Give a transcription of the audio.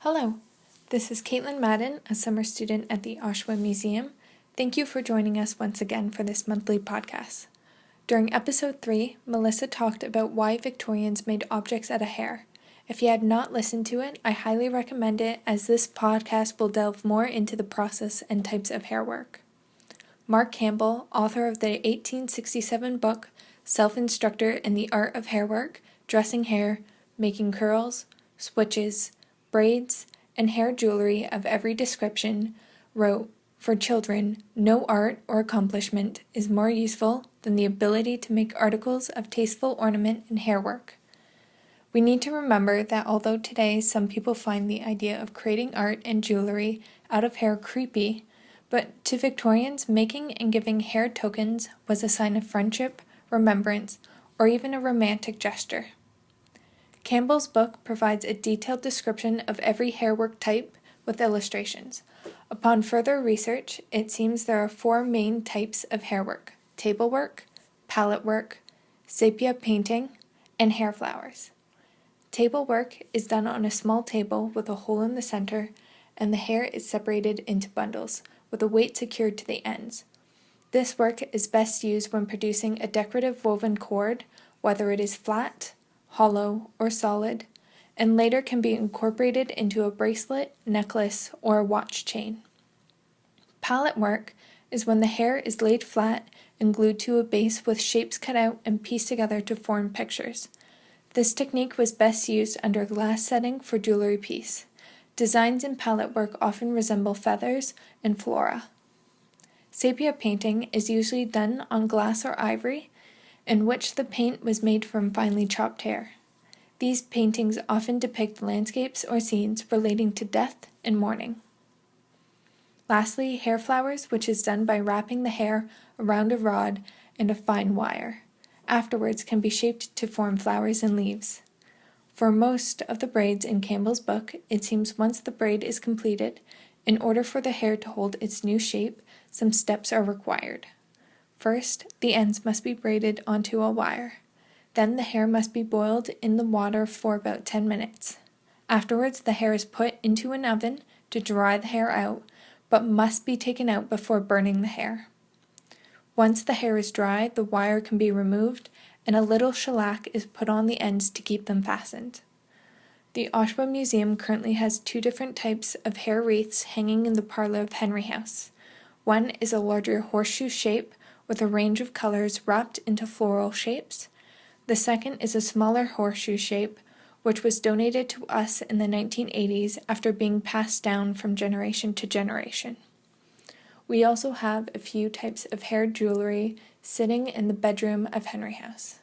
Hello, this is Caitlan Madden, a summer student at the Oshawa Museum. Thank you for joining us once again for this monthly podcast. During episode 3, Melissa talked about why Victorians made objects out of hair. If you had not listened to it, I highly recommend it as this podcast will delve more into the process and types of hair work. Mark Campbell, author of the 1867 book, Self-Instructor in the Art of Hair Work, Dressing Hair, Making Curls, Switches, Braids, and hair jewelry of every description, wrote, "For children, no art or accomplishment is more useful than the ability to make articles of tasteful ornament and hair work." We need to remember that although today some people find the idea of creating art and jewelry out of hair creepy, but to Victorians, making and giving hair tokens was a sign of friendship, remembrance, or even a romantic gesture. Campbell's book provides a detailed description of every hairwork type with illustrations. Upon further research, it seems there are 4 main types of hairwork: table work, palette work, sepia painting, and hair flowers. Table work is done on a small table with a hole in the center, and the hair is separated into bundles, with a weight secured to the ends. This work is best used when producing a decorative woven cord, whether it is flat, hollow, or solid, and later can be incorporated into a bracelet, necklace, or a watch chain. Palette work is when the hair is laid flat and glued to a base with shapes cut out and pieced together to form pictures. This technique was best used under glass setting for jewelry piece. Designs in palette work often resemble feathers and flora. Sepia painting is usually done on glass or ivory, in which the paint was made from finely chopped hair. These paintings often depict landscapes or scenes relating to death and mourning. Lastly, hair flowers, which is done by wrapping the hair around a rod and a fine wire. Afterwards can be shaped to form flowers and leaves. For most of the braids in Campbell's book, it seems once the braid is completed, in order for the hair to hold its new shape, some steps are required. First, the ends must be braided onto a wire. Then the hair must be boiled in the water for about 10 minutes. Afterwards, the hair is put into an oven to dry the hair out, but must be taken out before burning the hair. Once the hair is dry, the wire can be removed, and a little shellac is put on the ends to keep them fastened. The Oshawa Museum currently has 2 different types of hair wreaths hanging in the parlor of Henry House. One is a larger horseshoe shape with a range of colors wrapped into floral shapes. The second is a smaller horseshoe shape, which was donated to us in the 1980s after being passed down from generation to generation. We also have a few types of hair jewelry sitting in the bedroom of Henry House.